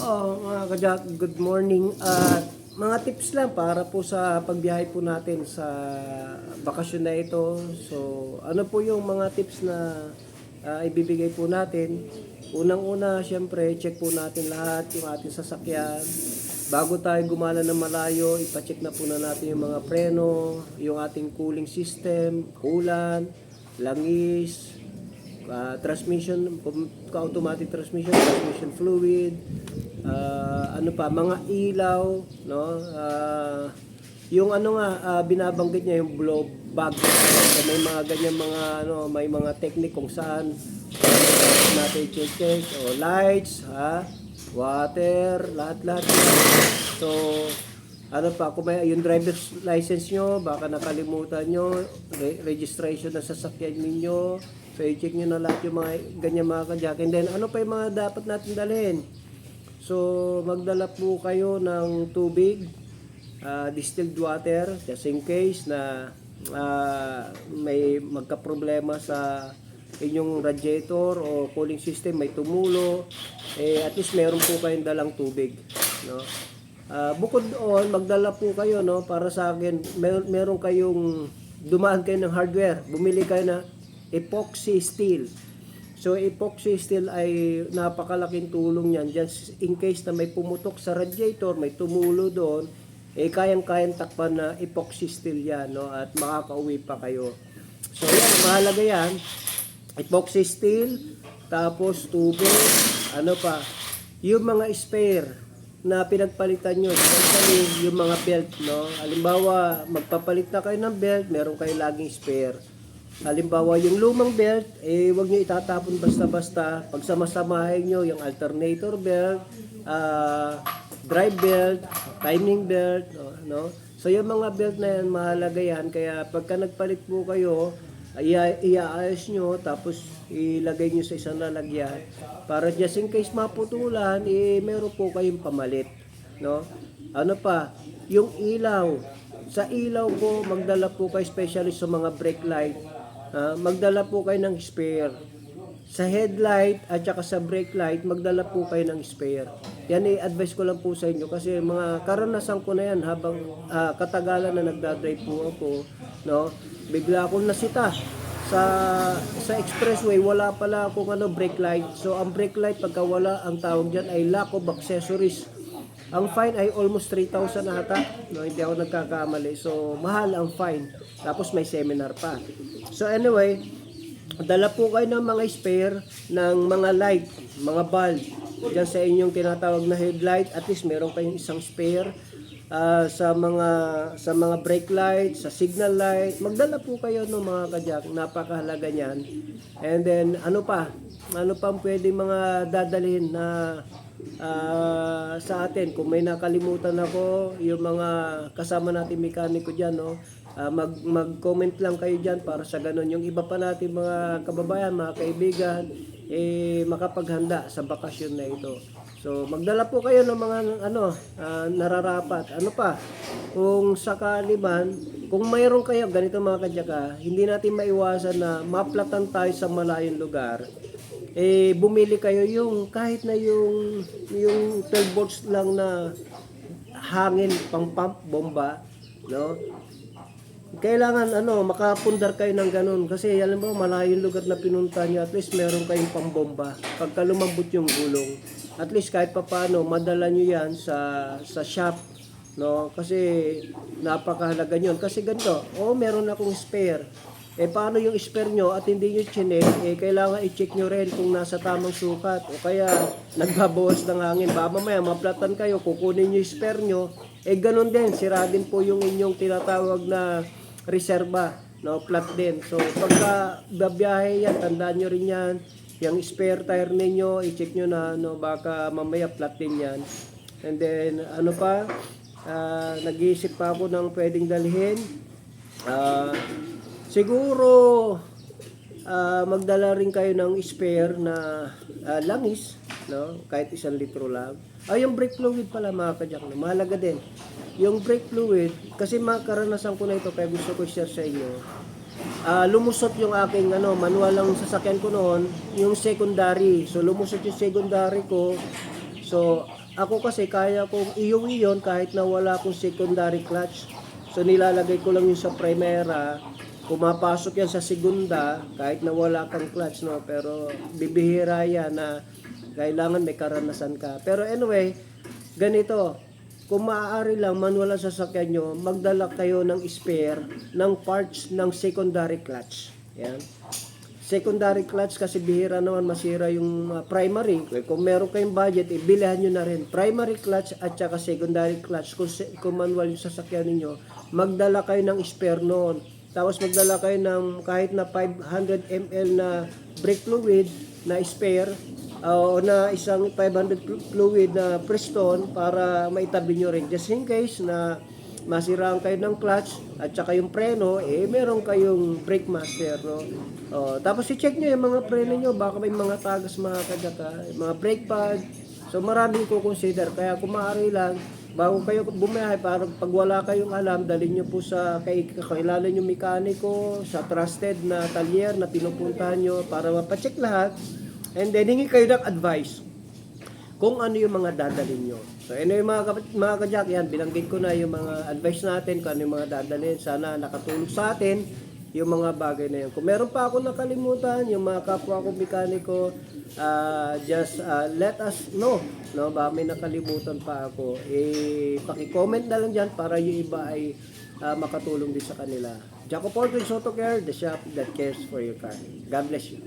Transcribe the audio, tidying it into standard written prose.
Mga kajak, good morning. Mga tips lang para po sa pagbiyahe po natin sa bakasyon na ito. So, ano po yung mga tips na ibibigay po natin? Unang-una, syempre, check po natin lahat yung ating sasakyan. Bago tayo gumala ng malayo, ipacheck na po na natin yung mga preno, yung ating cooling system, coolant, langis, transmission, automatic transmission, transmission fluid, ano pa, mga ilaw, no? Yung ano nga, binabanggit niya yung blow bag. So, may mga ganyan mga ano, may mga technique kung saan natin check o lights, water, lahat-lahat. So, ano pa, kung may yung driver's license nyo, baka nakalimutan nyo, registration ng sasakyan ninyo. So, i-check nyo na lahat yung mga ganyan mga kajak. And then, ano pa yung mga dapat natin dalhin? So, magdala po kayo ng tubig, distilled water, just in case na may magka-problema sa inyong radiator o cooling system, may tumulo, at least meron po kayong dalang tubig, no? Bukod doon, magdala po kayo, no, para sa akin, meron kayong dumaan kayo ng hardware, bumili kayo na epoxy steel. So epoxy steel ay napakalaking tulong yan. Just in case na may pumutok sa radiator, may tumulo doon, kayang-kayang takpan na epoxy steel yan, no, at makakauwi pa kayo. So yan, mahalaga yan. Epoxy steel, tapos tubig, ano pa, yung mga spare na pinagpalitan nyo, especially yung mga belt, no? Halimbawa, magpapalit na kayo ng belt, meron kayo laging spare. Halimbawa, yung lumang belt, huwag nyo itatapon basta-basta. Pagsamasamahin nyo yung alternator belt, drive belt, timing belt, no? So, yung mga belt na yan, mahalaga yan. Kaya, pagka nagpalit po kayo, iaayos nyo, tapos ilagay nyo sa isang lalagyan para just in case maputulan, meron po kayong pamalit, no? Ano pa, yung ilaw, sa ilaw po, magdala po kayo, especially sa mga brake light, magdala po kayo ng spare. Sa headlight at saka sa brake light, magdala po kayo ng spare. Yan i-advise ko lang po sa inyo kasi mga karanasan ko na yan habang katagalan na nagdadrive po ako, no? Bigla akong nasita sa expressway, wala pala akong brake light. So ang brake light pagka wala, ang tawag diyan ay lack of accessories. Ang fine ay almost 3,000 ata, no, hindi ako nagkakamali. So mahal ang fine. Tapos may seminar pa. So anyway, dala po kayo ng mga spare ng mga light, mga bulb. Diyan sa inyong tinatawag na headlight, at least meron kayong isang spare. Sa mga brake light, sa signal light, magdala po kayo ng mga kajak, napakahalaga niyan. And then ano pa pwedeng mga dadalhin na sa atin. Kung may nakalimutan ako, yung mga kasama natin mekaniko diyan, no, mag-comment lang kayo diyan para sa ganun yung iba pa natin mga kababayan, mga kaibigan, makapaghanda sa bakasyon na ito. So, magdala po kayo ng mga nararapat. Ano pa? Kung sakali man, kung mayroon kayo ganito mga kadyaka, hindi natin maiwasan na maplatan tayo sa malayong lugar. Bumili kayo yung kahit na yung 12 volts lang na hangin pang pump bomba, no? Kailangan makapundar kayo ng ganun kasi alam mo malayong lugar na pinunta niyo, at least meron kayong pambomba pagka lumambot yung gulong. At least kahit papaano madala niyo yan sa shop, no? Kasi napakahalaga niyon. Kasi ganito, meron akong spare. Paano yung spare nyo at hindi nyo chinek, kailangan i-check nyo rin kung nasa tamang sukat o kaya nagbabawas ng hangin. Baka mamaya maplatan kayo, kukunin nyo yung spare nyo, ganun din, sira din po yung inyong tinatawag na reserva, no? Flat din. So pagka babiyahe yan, tandaan nyo rin yan, yung spare tire ninyo, i-check nyo na, no? Baka mamaya flat din yan. And then ano pa, nag-iisip pa ako ng pwedeng dalhin. Siguro magdala rin kayo ng spare na langis, no? Kahit 1 litro lang. Yung brake fluid pala mga kajak, no? Mahalaga din. Yung brake fluid, kasi makaranasan ko na ito kaya gusto ko i-share sa inyo. Lumusot yung aking manual lang sasakyan ko noon, yung secondary. So lumusot yung secondary ko. So ako kasi kaya kong iuwi yun kahit na wala akong secondary clutch. So nilalagay ko lang yun sa primera, pumapasok yan sa segunda kahit na wala kang clutch, no? Pero bibihira yan na kailangan may karanasan ka. Pero anyway, ganito, kung maaari lang manual ang sasakyan nyo, magdala kayo ng spare ng parts ng secondary clutch. Yan. Secondary clutch kasi bihira naman masira yung primary. Kung meron kayong budget, ibilihan nyo na rin. Primary clutch at saka secondary clutch. Kung manual yung sasakyan ninyo, magdala kayo ng spare noon. Tapos magdala kayo ng kahit na 500 ml na brake fluid na spare o na isang 500 fluid na Preston para maitabi nyo rin. Just in case na masiraan kayo ng clutch at saka yung preno, meron kayong brake master, no? Tapos i-check nyo yung mga preno nyo, baka may mga tagas mga kagaka, mga brake pad. So marami ko consider, kaya kung maaari lang, bago kayo bumiyahe, para pag wala kayong alam, dalhin nyo po sa kakilala nyo mekaniko, sa trusted na talyer na pinupuntahan nyo para mapacheck lahat. And then hingi kayo ng advice kung ano yung mga dadalhin nyo. So anyway mga kajak, yan, binanggit ko na yung mga advice natin, kung ano yung mga dadalhin. Sana nakatulong sa atin yung mga bagay na yun. Kung meron pa ako nakalimutan, yung mga kapwa ko mekaniko, just let us know, no? Ba may nakalimutan pa ako, paki-comment na lang dyan para yung iba ay makatulong din sa kanila. Jaco Porto Soto Care, the shop that cares for your car. God bless you.